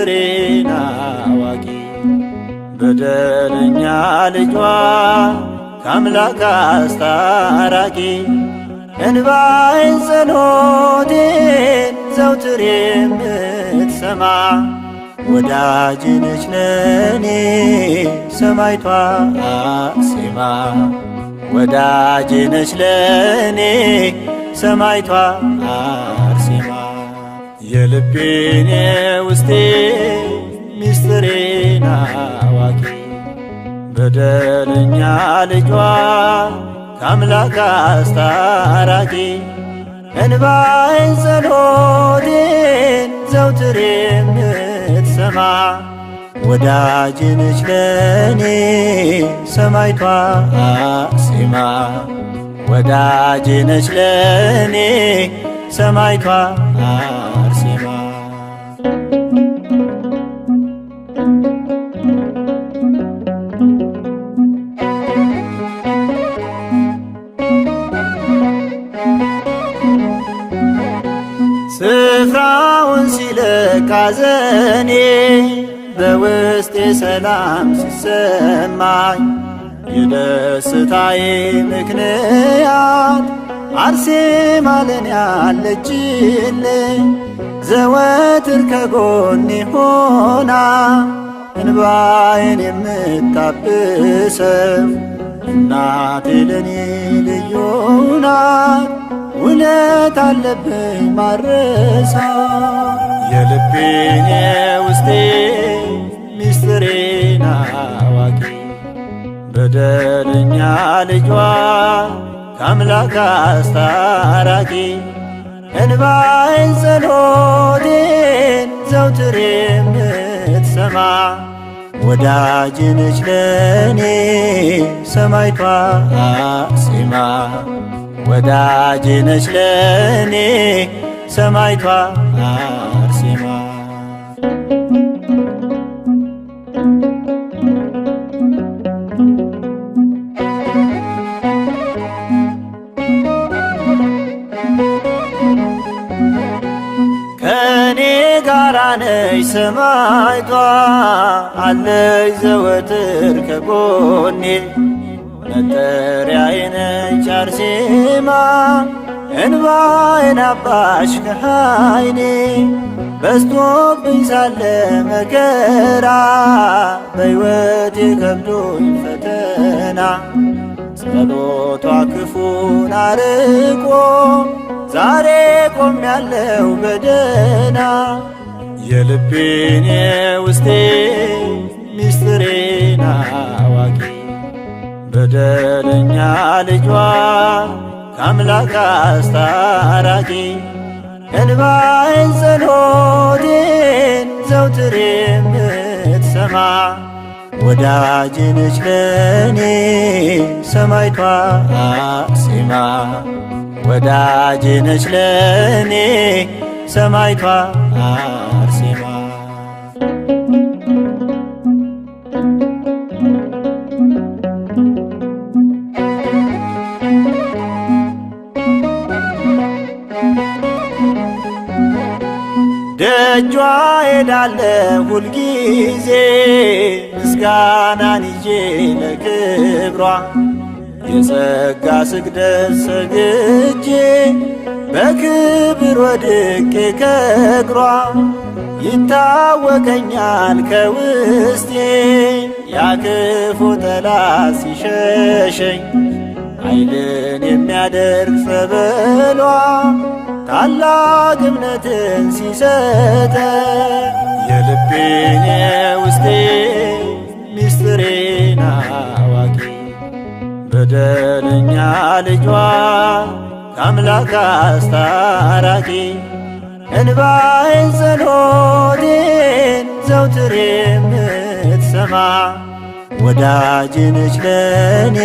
ሚስጥሬን አዋቂ በደለኛ ልጇ ከአምላክ አስታራቂ እንባዬን ጸሎቴን ዘውትር የምትሰማ ወዳጅ ነች ለኔ ሰማዕቷ አርሴማ ወዳጅ ነች ለኔ ሰማዕቷ አርሴማ የልቤን የውስጤ ሚስጥሬን አዋቂ በደለኛ ልጇ ከአምላክ አስታራቂ እንባዬን ጸሎቴን ዘውትር የምትሰማ ወዳጅ ነች ለኔ ሰማዕቷ አርሴማ ወዳጅ ነች ለኔ ሰማዕቷ አርሴማ ስፍራውን ሲለቅ ሐዘኔ በውስጤ ሰላም ሲሰማኝ የደስታዬ ምክንያት አርሴማ ለኔ አለችልኝ ዘወትር ከጎኔ ሆና እንባዬን የምታብሰው እናቴ ለኔ ልዩ ናት ውለት አለብኝ ማረሳ የልቤን የውስጤ ሚስጥሬን አዋቂ በደለኛ ልጇ ከአምላክ አስታራቂ እንባዬን ጸሎቴን ዘውትር የምትሰማ ወዳጅ ነች ለኔ ሰማዕቷ አርሴማ ወዳጅ ነች ለኔ ሰማዕቷ አርሴማ ከኔ ጋራ ነች ሰማዕቷ አለች ዘወትር ከጎኔ መጠሪያዬ ነች አርሴማ እንባዬን አባሽ ከዓይኔ በዝቶብኝ ሳለ መከራ በሕይወቴ ከብዶኝ ፈተና ጸሎቷ ክፉን አርቆ ዛሬ ቆሜያለሁ በደህና የልቤን የውስጤ ሚስጥሬን አዋቂ በደለኛ ልጇ ከአምላክ አስታራቂ እንባዬን ጸሎቴን ዘውትር የምትሰማ ወዳጅ ነች ለኔ ሰማዕቷ አርሴማ ወዳጅ ነች ለኔ ሰማዕቷ አርሴማ ደጇ ሄዳለሁ ሁልጊዜ ምስጋናን ይዤ ለክብሯ የጸጋ ስግደት ሰግጄ በክብር ወድቄ ከእግሯ ይታወቀኛል ከውስጤ ያክፉ ጠላት ሲሸሸኝ ኃይልን የሚያደርግ ጸበሏ ታላቅ እምነትን ሲሰጠ የልቤን የውስጤ ሚስጥሬን አዋቂ በደለኛ ልጇ ከአምላክ አስታራቂ እንባዬን ጸሎቴን ዘውትር የምትሰማ ወዳጅ ነች ለኔ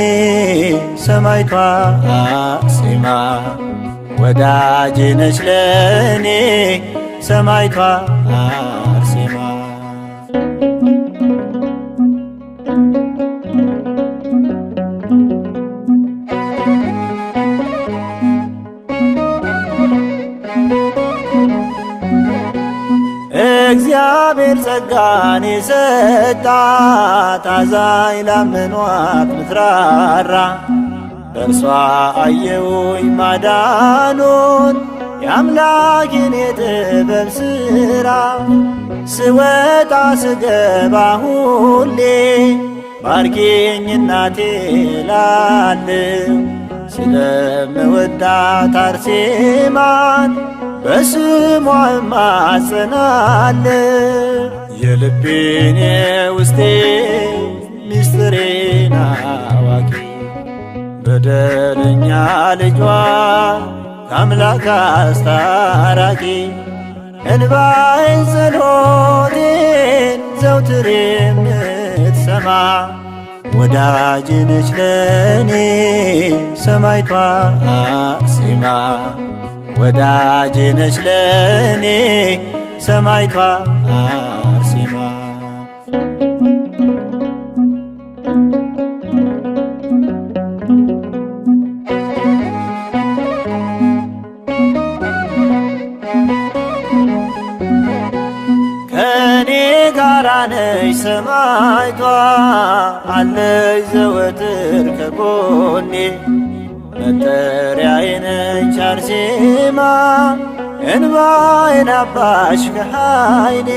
ሰማዕቷ አርሴማ ወዳጅ ነች ለኔ ሰማዕቷ አርሴማ እግዚአብሔር ጸጋን የሰጣት አዛኝ ላመኗት ምትራራ በእርሷ አየሁኝ ማዳኑን የአምላኬን የጥበብ ሥራ ስወጣ ስገባ ሁሌ ባርኪኝ እናቴ እላለሁ ስለምወዳት አርሴማን በስሟ እማጸናለሁ የልቤን የውስጤ ምስጢሬን አዋቂ በደለኛ ልጇ ከአምላክ አስታራቂ እንባዬን ጸሎቴን ዘውትር የምትሰማ ወዳጄ ነች ለኔ ሰማዕቷ አርሴማ ወዳጄ ነች ለኔ ሰማዕቷ አርሴማ ነች ሰማዕቷ አለች ዘወትር ከጎኔ መጠሪያዬ ነች አርሴማ እንባዬን አባሽ ከዓይኔ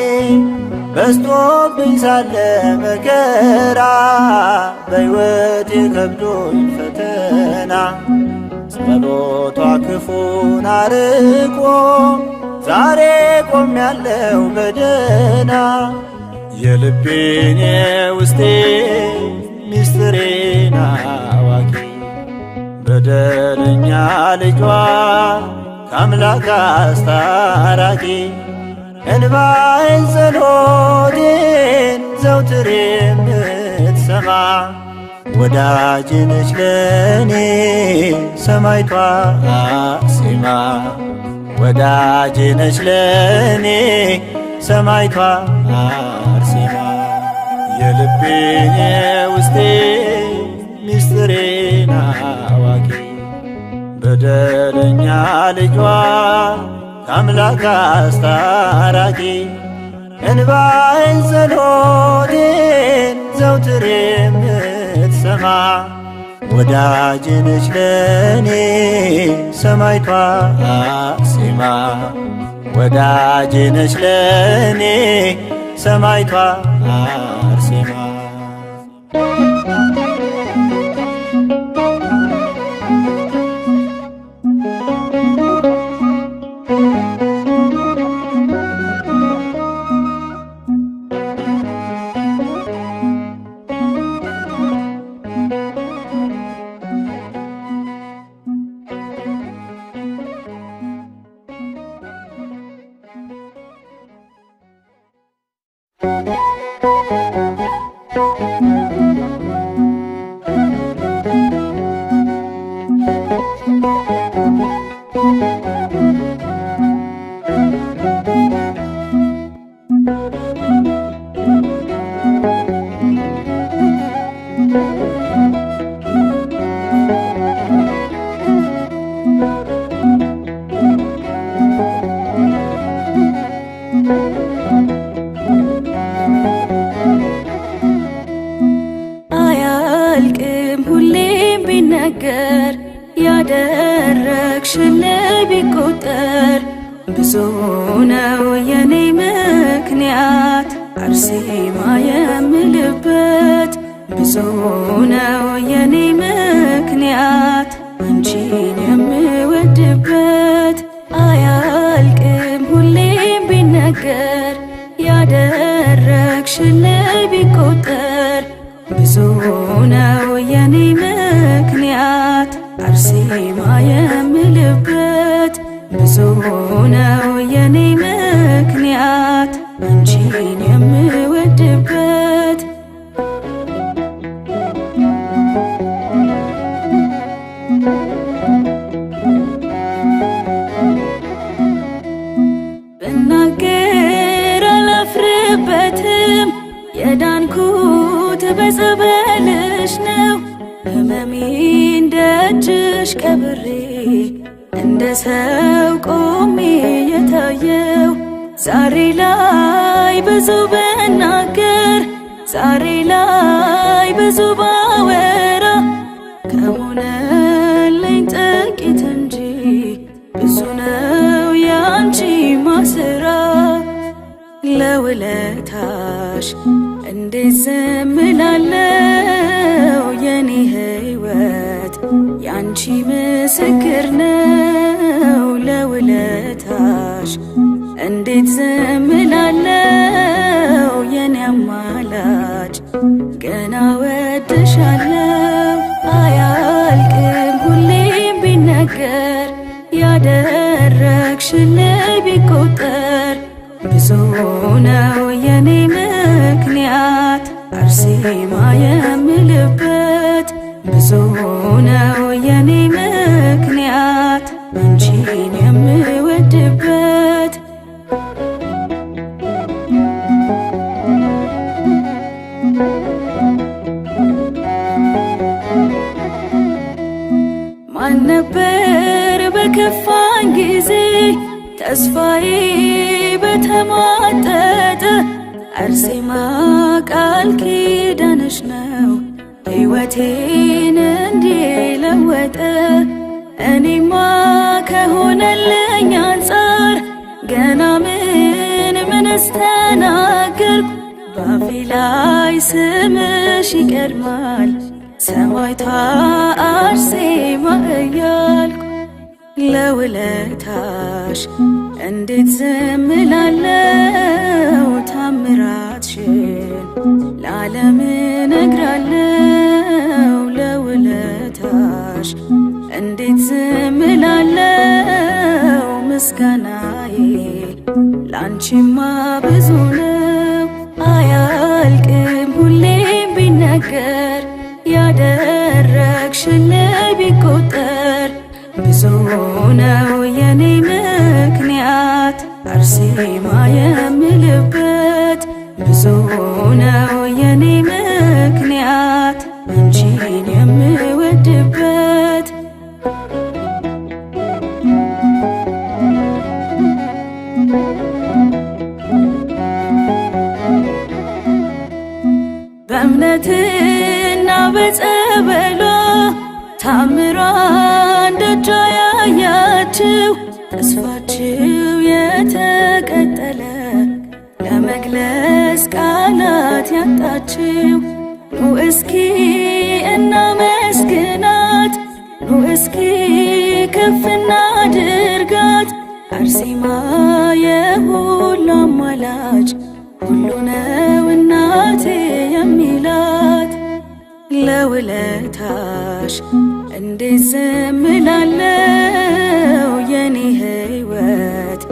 በዝቶብኝ ሳለ መከራ በሕይወቴ ከብዶኝ ፈተና ጸሎቷ ክፉን አርቆ ዛሬ ቆሜያለሁ በደህና የልቤን የውስጤ ምስጢሬን አዋቂ በደለኛ ልጇ ከአምላክ አስታራቂ እንባዬን ጸሎቴን ዘውትር የምትሰማ ወዳጄ ነች ለኔ ሰማዕቷ አርሴማ ወዳጄ ነች ለኔ ሰማዕቷ አርሴማ የልቤን የውስጤ ምስጢሬን አዋቂ በደለኛ ልጇ ከአምላክ አስታራቂ እንባዬን ጸሎቴን ዘውትር የምትሰማ ወዳጄ ነች ለኔ ሰማዕቷ አርሴማ ወዳጄ ነች ለኔ ሰማዕቷ አርሴማ አያልቅም ሁሌም ቢነገር ያደረግሽልኝ ቢቆጠር ብዙ ነው የኔ ምክንያት አርሴማ የምልበት ብዙ ነው የኔ ምክንያት አንቺን የምወድበት አያልቅም ሁሌም ቢነገር ያደረግሽልኝ ቢቆጠር ብዙ ነው የኔ ምክንያት አርሴማ የምልበት ብዙ ነው የኔ ምክንያት አንቺን የምወድበት ብናገር አላፍርበትም የዳንኩት በጸበልሽ ነው ሕመሜን ደጅሽ ቀብሬ እንደ ሰው ቆሜ የታየው ዛሬ ላይ ብዙ ብናገር ዛሬ ላይ ብዙ ባወራ ከሆነልኝ ጥቂት እንጂ ብዙ ነው ያንቺ ማስራ። ለውለታሽ እንዴት ዝም እላለሁ? የኔ ሕይወት ያንቺ ምስክር ነው። ለውለታሽ እንዴት ዝም እላለሁ? የኔ አማላጅ ገና ወድሻለሁ። አያልቅም ሁሌም ቢነገር ያደረግሽልኝ ቢቆጠር ብዙ ነው የኔ ምክንያት አርሴማ የምልበት። ብዙ ነው የኔ ምክንያት አንቺን የምወድበት። ማን ነበር በከፋኝ ጊዜ ተስፋዬ በተሟጠጠ? አርሴማ ቃል ኪዳንሽ ነው ሕይወቴን እንዲለወጠ። እኔማ ከሆነልኝ አንጻር ገና ምንስ ተናገርኩ? ባፌ ላይ ስምሽ ይቀድማል ሰማዕቷ አርሴማ እያልኩ። ለውለታሽ እንዴት ዝም እላለሁ? ታምራትሽን ለዓለም እነግራለሁ። ለውለታሽ እንዴት ዝም እላለሁ? ምስጋናዬ ላንቺማ ብዙ ነው። አያልቅም ሁሌም ቢነገር ያደረግሽልኝ ቢቆጠር ብዙ ነው የኔ ምክንያት አርሴማ የምልበት። ብዙ ነው የኔ ምክንያት አንቺን የምወድበት። በእምነትና በጸበሏ ታምሯን ደጇ ያያችው ተስፋችው የተቀጠለ ለመግለጽ ቃላት ያጣችው። ኑ እስኪ እናመስግናት፣ ኑ እስኪ ከፍ እናድርጋት። አርሴማ የሁሉ አማላጅ ሁሉ ነው እናቴ የሚላት። ለውለታሽ እንዴት ዝም እላለሁ? የኔ ሕይወት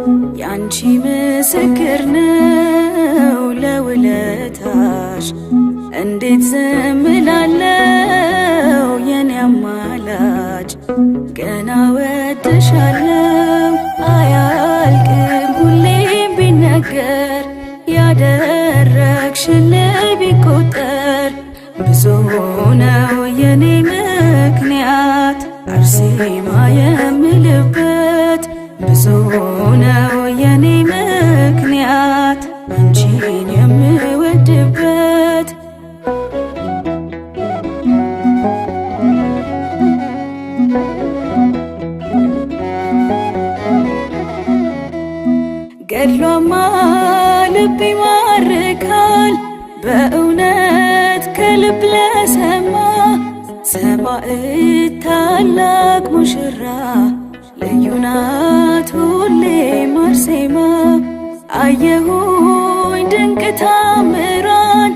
ያንቺ ምስክር ነው። ለውለታሽ እንዴት ዝም እላለሁ? የኔ አማላጅ ገና ወድሻለሁ። አያልቅም ሁሌም ቢነገር ያደረግሽልኝ ቢቆጠር ብዙ ነው የኔ ምክንያት አርሴማ የምልበት። ብዙ ነው የኔ ምክንያት አንቺን የምወድበት። ገድሏማ ልብ ይማርካል በእውነት ከልብ ለሰማ። ሰማዕት ታላቅ ሙሽራ ልዩ ናት ሁሌም አርሴማ። አየሁኝ ድንቅ ታምሯን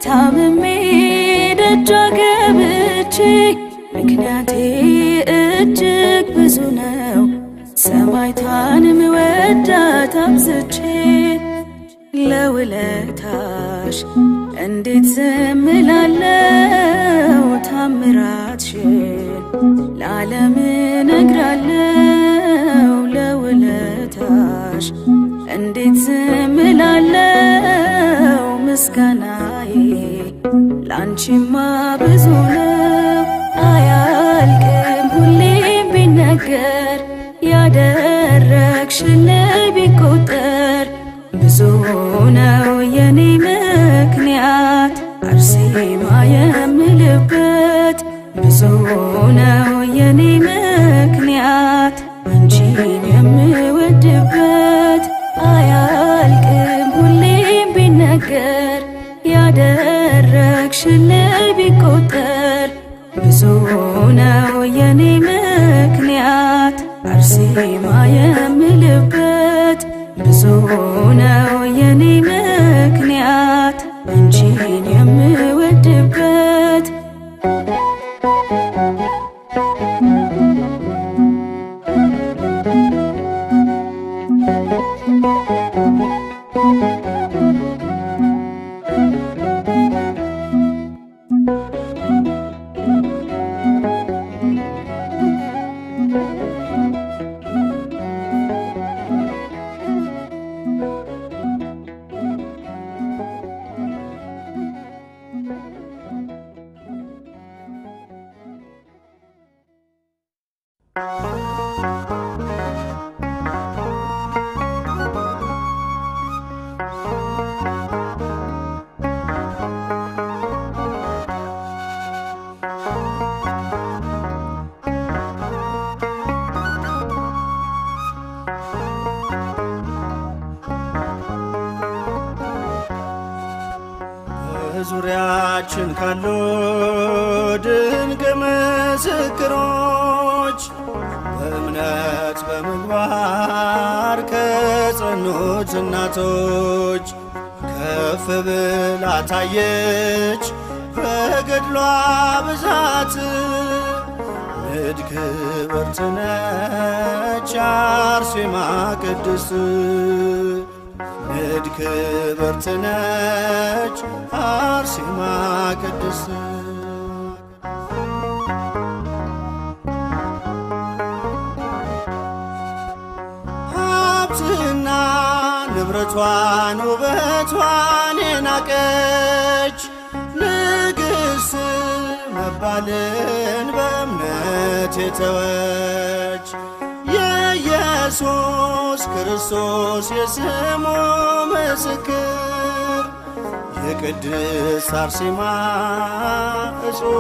ታምሜ ደጇ ገብቼ። ምክንያቴ እጅግ ብዙ ነው ሰማዕቷን ምወዳት አብዝቼ። ለውለታሽ እንዴት ዝም እላለሁ? ታምራትሽን ለዓለም እነግራለሁ። ለውለታሽ እንዴት ዝም እላለሁ? ምስጋናዬ ላንቺማ ብዙ ነው። አያልቅም ሁሌም ቢነገር ያደረግሽልኝ ቢቆጠር ብዙ ነው ቢነገር ያደረግሽልኝ ቢቆጠር ብዙ ነው የኔ ምክንያት አርሴማ የምልበት ብዙ ነው የኔ ምክንያት አንቺን የምወድበት በዙሪያችን ካሉ ድንቅ ምስክሮች በእምነት በምግባር ከጸኑት እናቶች ከፍ ብላ ታየች በገድሏ ብዛት ንድ ክብርት ነች አርሴማ ቅድስት ንድ ክብርት ነች አርሴማ ቅድስት ሀብትና ንብረቷን ውበቷን የናቀች ንግሥት መባልን በእምነት የተወች የኢየሱስ ክርስቶስ የስሙ ምስክር የቅድስት አርሴማ እጹብ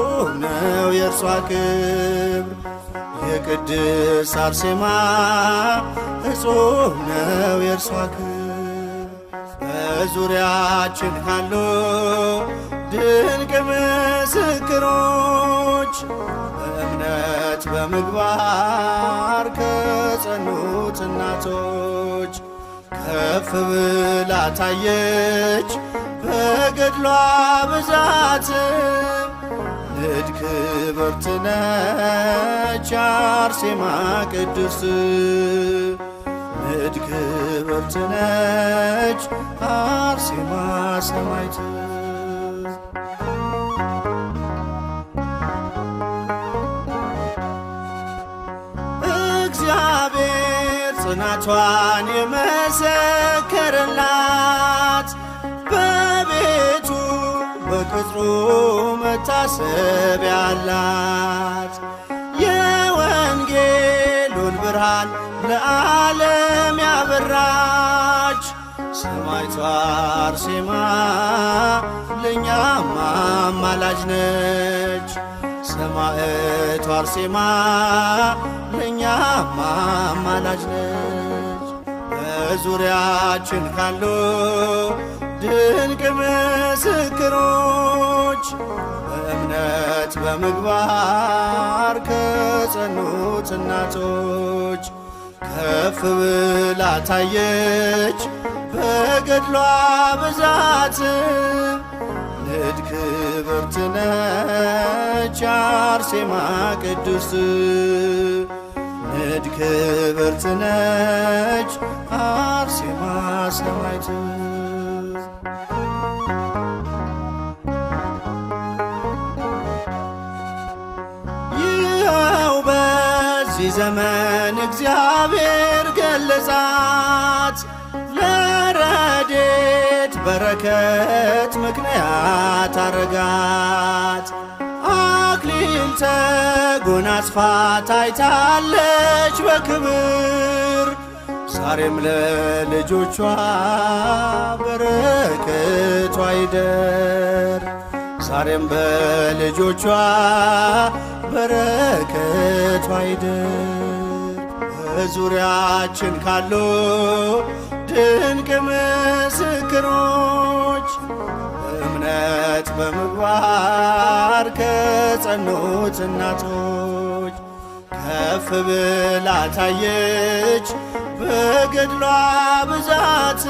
ነው የእርሷ ክብር የቅድስት አርሴማ እጹብ ነው የእርሷ ክብር በዙሪያችን ካሉ ድንቅ ምስክሮች በእምነት በምግባር ከጸኑት እናቶች ከፍ ብላ ታየች በገድሏ ብዛት ንድ ክብርት ነች አርሴማ ቅድስት ንድ ክብርት ነች አርሴማ ሰማዕት እግዚአብሔር ጽናቷን የመሰከረላት በቤቱ በቅጥሩ መታሰቢያ አላት የወንጌሉን ብርሃን ለዓለም ያበራች ሰማዕቷ አርሴማ ለእኛም አማላጅ ነች ሰማዕቷ አርሴማ ለእኛም አማላጅ ነች በዙሪያችን ካሉ ድንቅ ምስክሮች በእምነት በምግባር ከጸኑት እናቶች ከፍ ብላ ታየች በገድሏ ብዛት ንድ ክብርት ነች አርሴማ ቅድስት ንድ ክብርት ነች አርሴማ ሰማዕት ይኸው በዚህ ዘመን እግዚአብሔር ገለጻት ለረድኤት በረከት ምክንያት አረጋት አክሊል ተጎናጽፋ ታይታለች በክብር ዛሬም ለልጆቿ በረከቷ ይደር ዛሬም በልጆቿ በረከቷ ይደር በዙሪያችን ካሉ ድንቅ ምስክሮች እምነት በምግባር ከጸኑት እናቶች ከፍ ብላ ታየች በገድሏ ብዛት።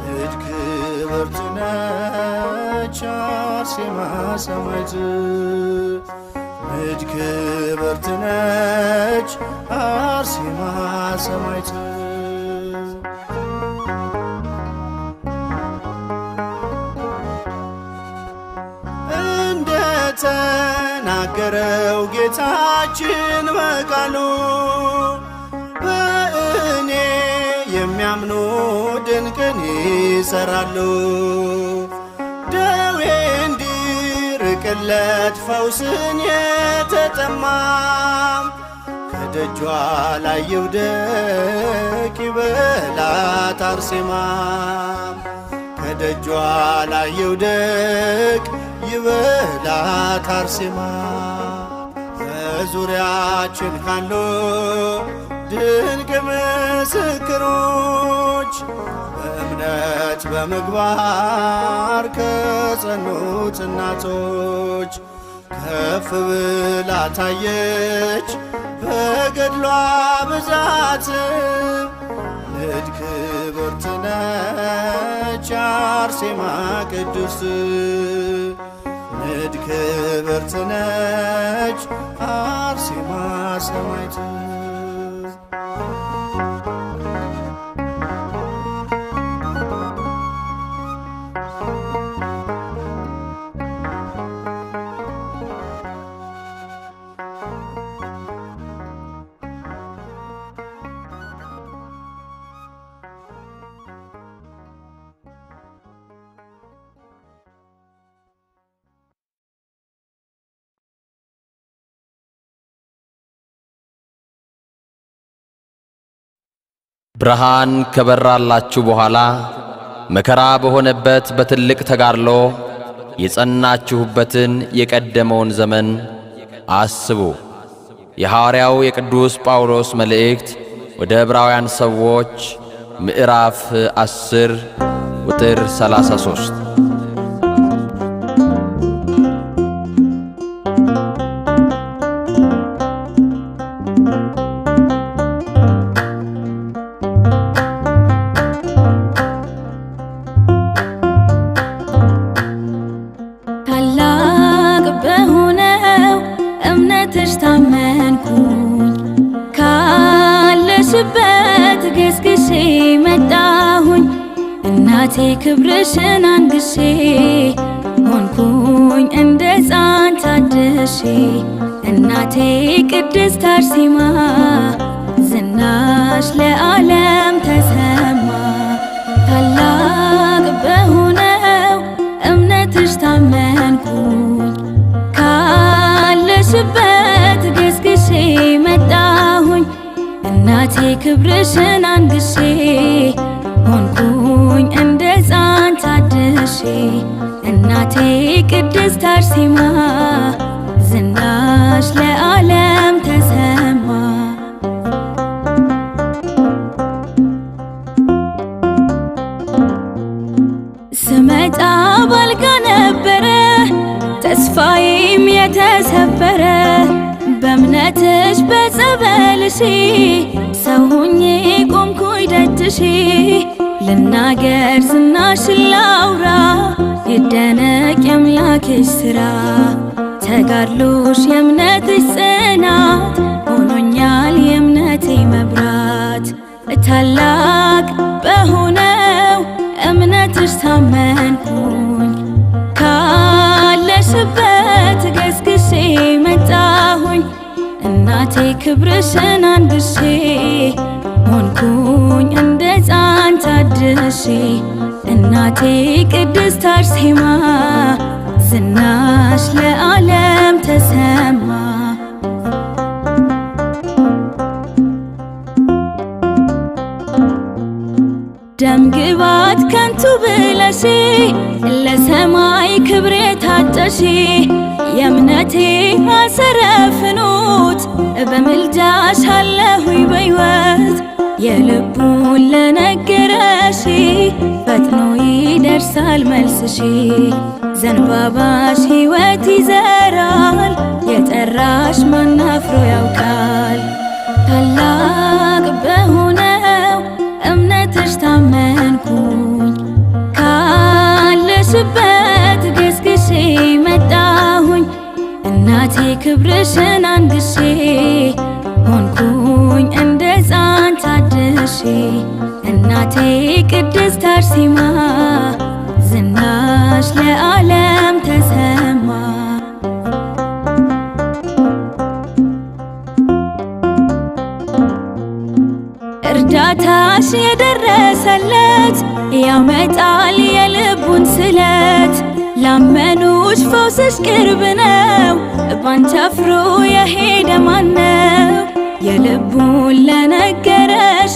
ልጅ ክብርት ነች አርሴማ ሰማዕት፣ ልጅ ክብርት ነች አርሴማ ሰማዕት። እንደተናገረው ጌታችን በቃሉ በእኔ የሚያምኑ ድንቅን ይሰራሉ። ደዌ እንዲርቅለት ፈውስን የተጠማም ከደጇ ላይ ይውደቅ ይበላት አርሴማ፣ ከደጇ ላይ ይውደቅ ይበላት አርሴማ። በዙሪያችን ካሉ ድንቅ ምስክሮች በእምነት በምግባር ከጸኑት እናቶች ከፍ ብላ ታየች በገድሏ ብዛት። ልጅ ክብርት ነች አርሴማ ቅድስት፣ ልጅ ክብርት ነች አርሴማ ሰማዕት። ብርሃን ከበራላችሁ በኋላ መከራ በሆነበት በትልቅ ተጋድሎ የጸናችሁበትን የቀደመውን ዘመን አስቡ። የሐዋርያው የቅዱስ ጳውሎስ መልእክት ወደ ዕብራውያን ሰዎች ምዕራፍ 10 ቁጥር 33። እናቴ ክብርሽን አንግሼ ሆንኩኝ እንደ ሕፃን ታድሼ። እናቴ ቅድስት አርሴማ ዝናሽ ለዓለም ተሰማ። ታላቅ በሆነው እምነትሽ ታመንኩኝ ካለሽበት ገስግሼ መጣሁኝ። እናቴ ክብርሽን አንግሼ ሆንኩኝ እንደ ሕፃን ታድሼ። እናቴ ቅድስት አርሴማ ዝናሽ ለዓለም ተሰማ። ስመጣ ባልጋ ነበረ ተስፋዬም የተሰበረ። በእምነትሽ በጸበልሽ ሰው ሆኜ ቆምኩኝ ደጅሽ። ልናገር ዝናሽን ላውራ ይደነቅ የአምላክሽ ሥራ። ተጋድሎሽ የእምነትሽ ጽናት ሆኖኛል የእምነቴ መብራት። ታላቅ በሆነው እምነትሽ ታመንኩኝ ካለሽበት ገስግሼ መጣሁኝ። እናቴ ክብርሽን አንግሼ ሆንኩኝ እንደ ሕፃን ታድሼ። እናቴ ቅድስት አርሴማ ዝናሽ ለዓለም ተሰማ። ደም ግባት ከንቱ ብለሽ ለሰማይ ክብር የታጨሽ። የእምነቴ አሰረ ፍኖት በምልጃሽ አለሁኝ በሕይወት። የልቡን ለነገረሽ ፈጥኖ ይደርሳል ይደርሳል መልስሽ። ዘንባባሽ ሕይወት ይዘራል የጠራሽ ማን አፍሮ ያውቃል። ታላቅ በሆነው እምነትሽ ታመንኩኝ ካለሽበት ገስግሼ መጣሁኝ። እናቴ ክብርሽን አንግሼ ሆንኩኝ እንደ ሕፃን ታድሼ። እናቴ ቅድስት አርሴማ ዝናሽ ለዓለም ተሰማ። እርዳታሽ የደረሰለት ያመጣል የልቡን ስለት። ላመኑሽ ፈውስሽ ቅርብ ነው ባንቺ አፍሮ የሄደ ማነው? የልቡን ለነገረሽ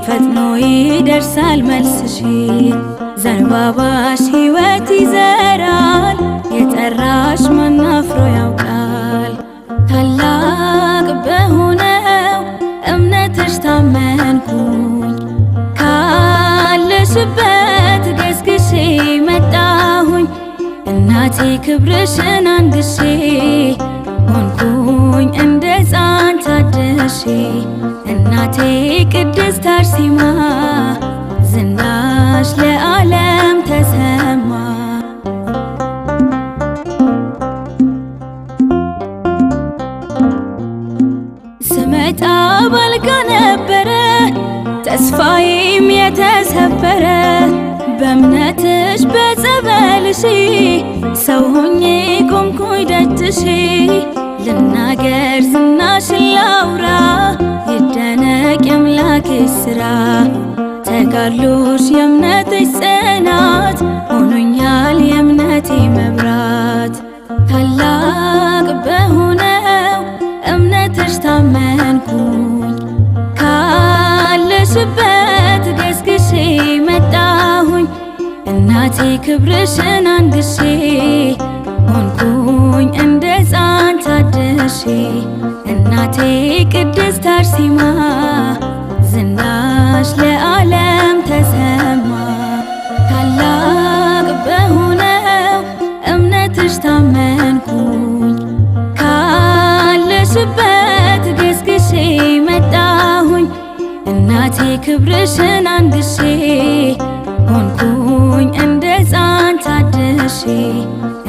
ፈጥኖ ይደርሳል መልስሽ። ዘንባባሽ ሕይወት ይዘራል የጠራሽ ማን አፍሮ ያውቃል። ታላቅ በሆነው እምነትሽ ታመንኩኝ ካለሽበት ገስግሼ መጣሁኝ። እናቴ ክብርሽን አንግሼ ሆንኩኝ እንደ ሕፃን ታድሼ። እናቴ ቅድስት አርሴማ ዝናሽ ለዓለም ተሰማ። ስመጣ ባልጋ ነበረ ተስፋዬም የተሰበረ። በእምነትሽ በጸበልሽ ሰው ሆኜ ቆምኩኝ ደጅሽ። ልናገር ዝናሽን ላውራ ይደነቅ የአምላክሽ ሥራ። ተጋድሎሽ የእምነትሽ ጽናት ሆኖኛል የእምነቴ መብራት። ታላቅ በሆነው እምነትሽ ታመንኩኝ ካለሽበት ገስግሼ መጣሁኝ። እናቴ ክብርሽን አንግሼ ሆንኩኝ እንደ ሕፃን ታድሼ። እናቴ ቅድስት አርሴማ ዝናሽ ለዓለም ተሰማ። ታላቅ በሆነው እምነትሽ ታመንኩኝ ካለሽበት ገስግሼ መጣሁኝ። እናቴ ክብርሽን አንግሼ ሆንኩኝ እንደ ሕፃን ታድሼ።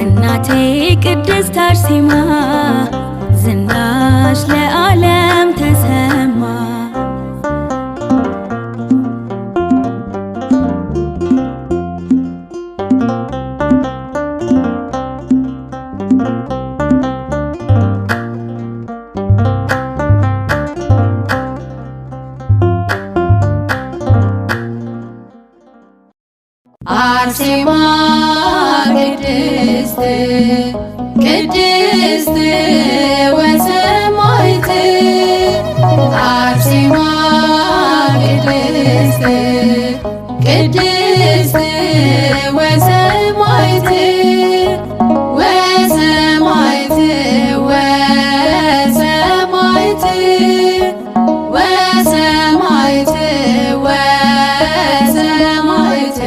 እናቴ ቅድስት አርሴማ ዝናሽ ለዓለም ተሰማ። አርሴማ ቅድስት ቅድስት ወሰማዕት። አርሴማ ቅድስት ቅድስት ወሰማዕት። ወሰማዕት ወሰማዕት ወሰማዕት ወሰማዕት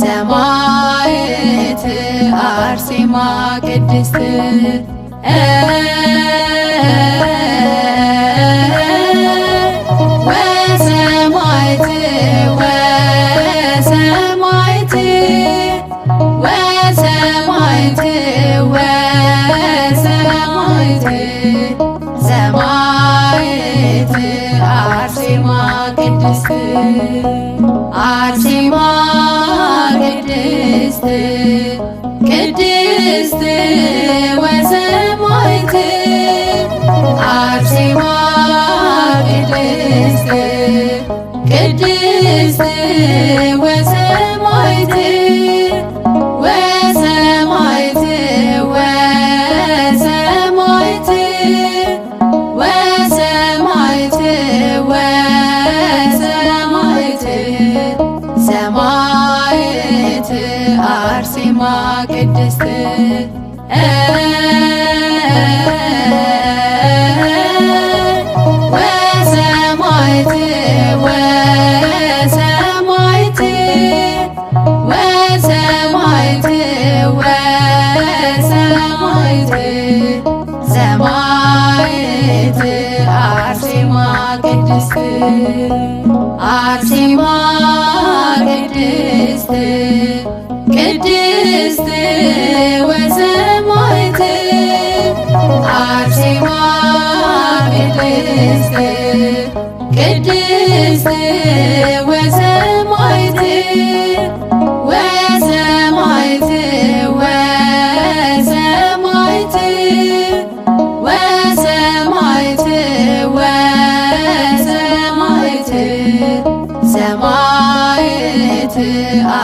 ሰማዕት አርሴማ ቅድስት ወሰማዕት ወሰማዕት ወሰማዕት ወሰማዕት ሰማዕት አርሴማ ቅድስት አርሴማ ቅድስት ቅድስት ወሰማዕት አርሴማ ቅድስት ቅድስት ወሰማዕት ወሰማዕት ወሰማዕት ወሰማዕት ወሰማዕት ሰማዕት አርሴማ ቅድስት ወሰማዕት ወሰማዕት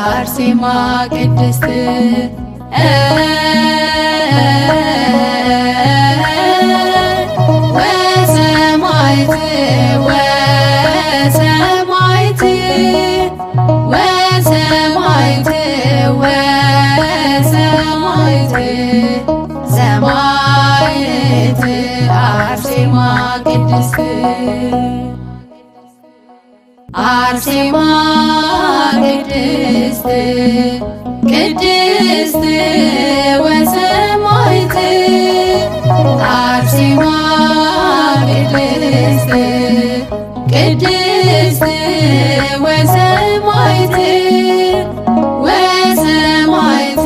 አርሴማ ቅድስት ወሰማዕት ወሰማዕት ወሰማዕት ወሰማዕት ሰማዕት አርሴማ ቅድስት አርሴማ ቅድስት ቅድስት ወሰማዕት አርሴማ ቅድስት ቅድስት ወሰማዕት ወሰማዕት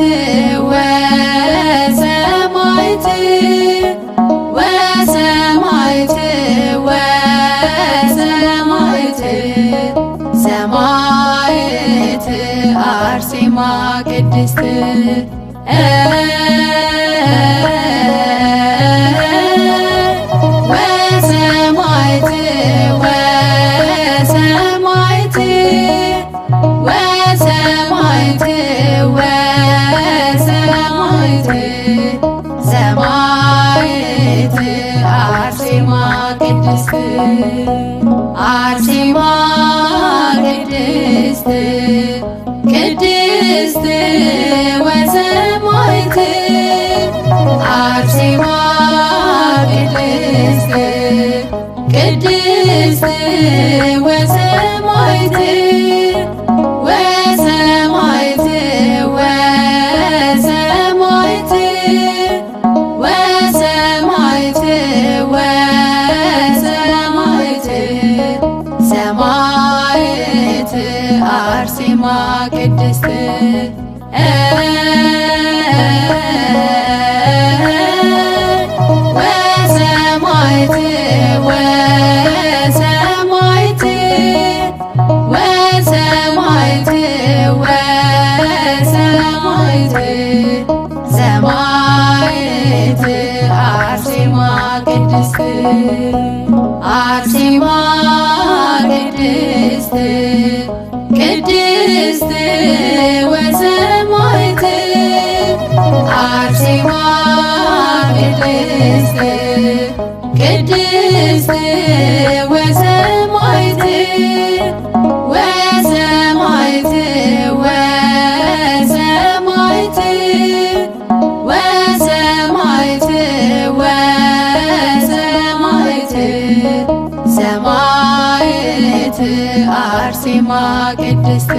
ወሰማዕት ወሰማዕት ወሰማዕት ሰማዕት አርሴማ ቅድስት ወሰማዕት ወሰማዕት ወሰማዕት ወሰማዕት ሰማዕት አርሴማ ቅድስት አርሴማ ቅድስት ቅድስት ወሰማዕት አርሴማ ቅድስት ቅድስት ወሰማዕት ወሰማዕት ወሰማዕት ወሰማዕት ወሰማዕት ሰማዕት አርሴማ ቅድስት ወሰማዕት ወሰማዕት ወሰማዕት ወሰማዕት ሰማዕት አርሴማ ቅድስት አርሴማ ቅድስት ቅድስት ወሰማዕት አርሴማ ቅድስት ቅድስት ወሰማዕት ወሰማዕት ወሰማዕት ወሰማዕት ወሰማዕት ሰማዕት አርሴማ ቅድስት